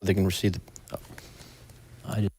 they can receive the. I just,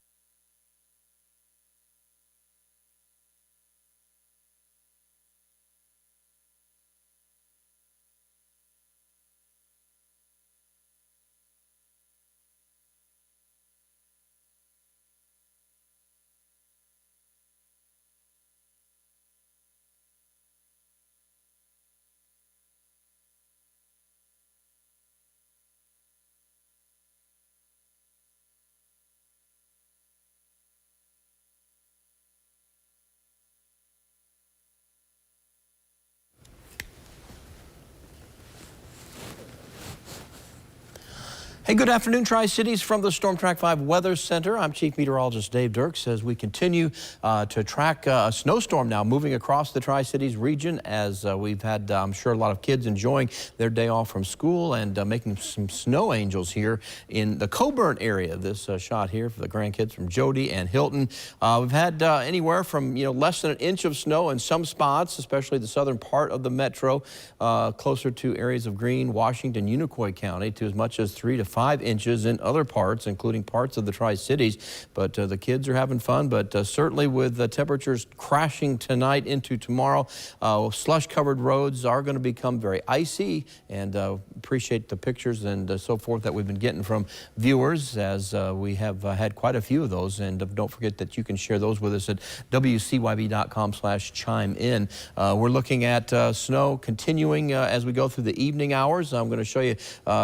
Hey, good afternoon, Tri-Cities from the Storm Track 5 Weather Center. I'm Chief Meteorologist Dave Dierks as we continue to track a snowstorm now moving across the Tri-Cities region as we've had, I'm sure, a lot of kids enjoying their day off from school and making some snow angels here in the Coburn area. This shot here for the grandkids from Jody and Hilton. We've had anywhere from less than an inch of snow in some spots, especially the southern part of the metro, closer to areas of Greene, Washington, Unicoi County, to as much as 3 to 5 inches in other parts, including parts of the Tri-Cities. But the kids are having fun, but certainly with the temperatures crashing tonight into tomorrow, slush-covered roads are going to become very icy, and appreciate the pictures and so forth that we've been getting from viewers, as we have had quite a few of those. And don't forget that you can share those with us at wcyb.com/chime in. We're looking at snow continuing as we go through the evening hours. I'm going to show you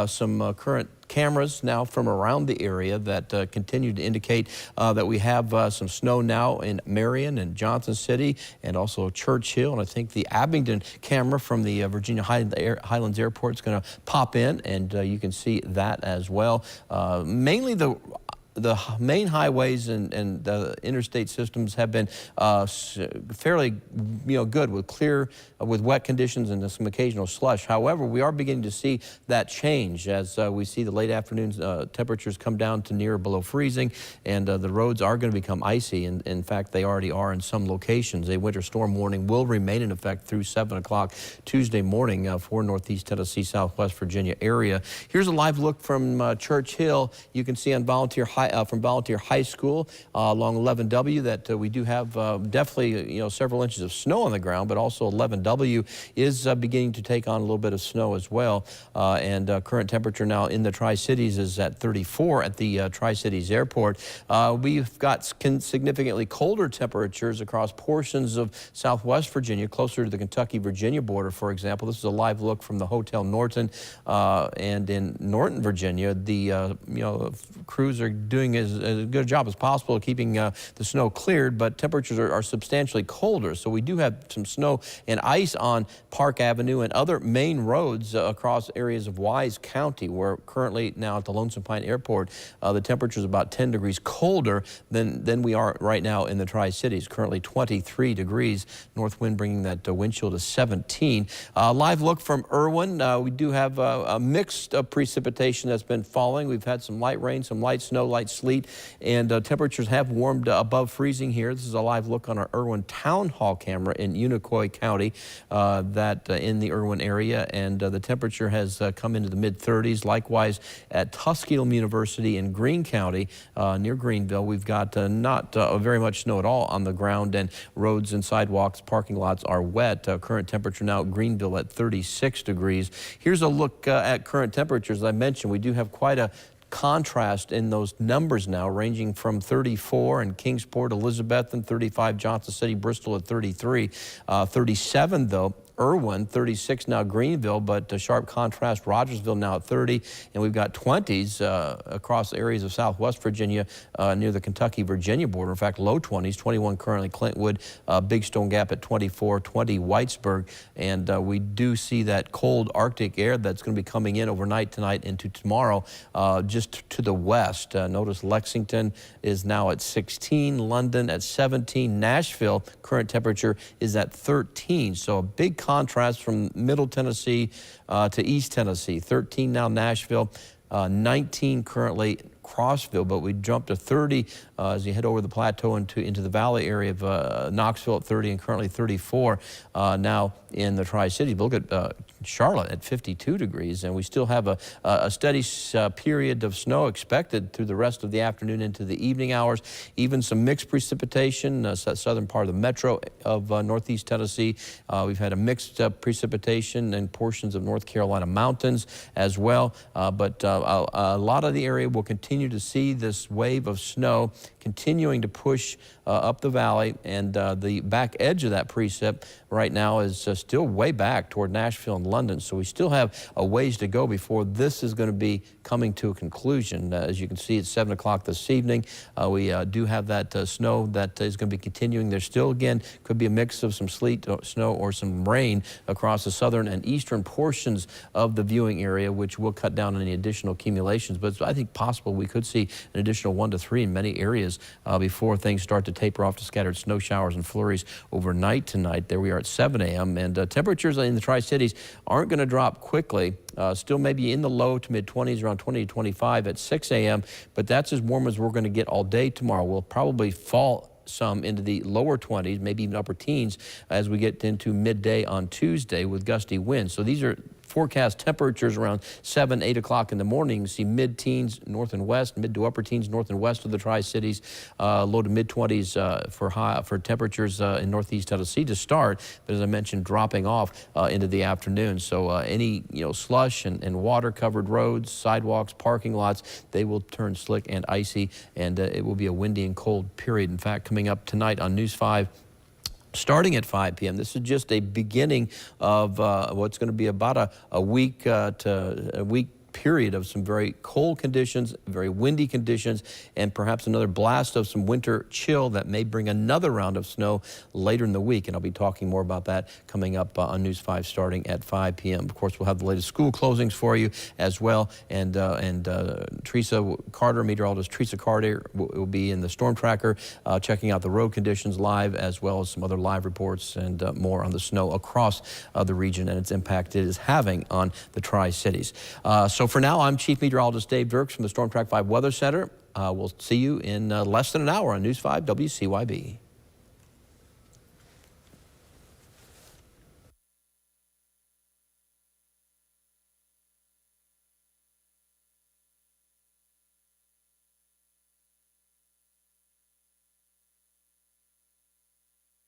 some current cameras now from around the area that continue to indicate that we have some snow now in Marion and Johnson City and also Churchill. And I think the Abingdon camera from the Virginia Highlands Airport is going to pop in, and you can see that as well. Mainly the main highways and the interstate systems have been fairly good with wet conditions and some occasional slush. However, we are beginning to see that change as we see the late afternoon temperatures come down to near or below freezing, and the roads are going to become icy. And in fact, they already are in some locations. A winter storm warning will remain in effect through 7 o'clock Tuesday morning for Northeast Tennessee, Southwest Virginia area. Here's a live look from Churchill. You can see on from Volunteer High School along 11W that we do have definitely several inches of snow on the ground, but also 11W is beginning to take on a little bit of snow as well. And current temperature now in the Tri-Cities is at 34 at the Tri-Cities Airport. We've got significantly colder temperatures across portions of Southwest Virginia, closer to the Kentucky-Virginia border, for example. This is a live look from the Hotel Norton, and in Norton, Virginia, the crews are doing as good a job as possible of keeping the snow cleared, but temperatures are substantially colder. So we do have some snow and ice on Park Avenue and other main roads across areas of Wise County, where currently now at the Lonesome Pine Airport, the temperature is about 10 degrees colder than we are right now in the Tri-Cities. Currently 23 degrees, north wind bringing that wind chill to 17. Live look from Irwin. We do have a mixed precipitation that's been falling. We've had some light rain, some light snow, light sleet, and temperatures have warmed above freezing here. This is a live look on our Irwin Town Hall camera in Unicoi County, in the Irwin area, and the temperature has come into the mid-30s. Likewise at Tuskegee University in Greene County, near Greenville, we've got not very much snow at all on the ground, and roads and sidewalks, parking lots are wet. Current temperature now at Greenville at 36 degrees. Here's a look at current temperatures. As I mentioned, we do have quite a contrast in those numbers now, ranging from 34 in Kingsport, Elizabeth, and 35 Johnson City, Bristol at 33. 37 though Irwin, 36 now Greenville, but sharp contrast, Rogersville now at 30, and we've got 20s across areas of Southwest Virginia near the Kentucky-Virginia border. In fact, low 20s, 21 currently Clintwood, Big Stone Gap at 24, 20 Whitesburg, and we do see that cold Arctic air that's going to be coming in overnight tonight into tomorrow just to the west. Notice Lexington is now at 16, London at 17, Nashville, current temperature is at 13, so a big contrast from Middle Tennessee to East Tennessee. 13 now Nashville, 19 currently Crossville, but we jumped to 30 as you head over the plateau into the valley area of Knoxville at 30 and currently 34 now in the Tri-Cities. Look at Charlotte at 52 degrees, and we still have a steady period of snow expected through the rest of the afternoon into the evening hours. Even some mixed precipitation, southern part of the metro of northeast Tennessee. We've had a mixed precipitation in portions of North Carolina mountains as well, but a lot of the area will continue to see this wave of snow continuing to push up the valley, and the back edge of that precip right now is still way back toward Nashville and London, so we still have a ways to go before this is going to be coming to a conclusion. As you can see, it's 7 o'clock this evening. We do have that snow that is going to be continuing. There still, again, could be a mix of some sleet, snow, or some rain across the southern and eastern portions of the viewing area, which will cut down on any additional accumulations. But it's, I think, possible we could see an additional 1 to 3 in many areas before things start to taper off to scattered snow showers and flurries overnight tonight. There we are at 7 a.m. and temperatures in the Tri-Cities aren't going to drop quickly. Still maybe in the low to mid-20s, around 20 to 25 at 6 a.m., but that's as warm as we're going to get all day tomorrow. We'll probably fall some into the lower 20s, maybe even upper teens as we get into midday on Tuesday with gusty winds. So these are forecast temperatures around 7, 8 o'clock in the morning. You see mid-teens north and west, mid to upper teens north and west of the Tri-Cities, low to mid-20s for temperatures in northeast Tennessee to start, but as I mentioned, dropping off into the afternoon. So any slush and water-covered roads, sidewalks, parking lots, they will turn slick and icy, and it will be a windy and cold period. In fact, coming up tonight on News 5, starting at 5 p.m. This is just a beginning of what's going to be about a week period of some very cold conditions, very windy conditions, and perhaps another blast of some winter chill that may bring another round of snow later in the week. And I'll be talking more about that coming up on News 5 starting at 5 p.m. Of course, we'll have the latest school closings for you as well. And Teresa Carter, meteorologist Teresa Carter, will be in the storm tracker checking out the road conditions live, as well as some other live reports and more on the snow across the region and its impact it is having on the Tri-Cities. So for now, I'm Chief Meteorologist Dave Dierks from the Storm Track 5 Weather Center. We'll see you in less than an hour on News 5 WCYB.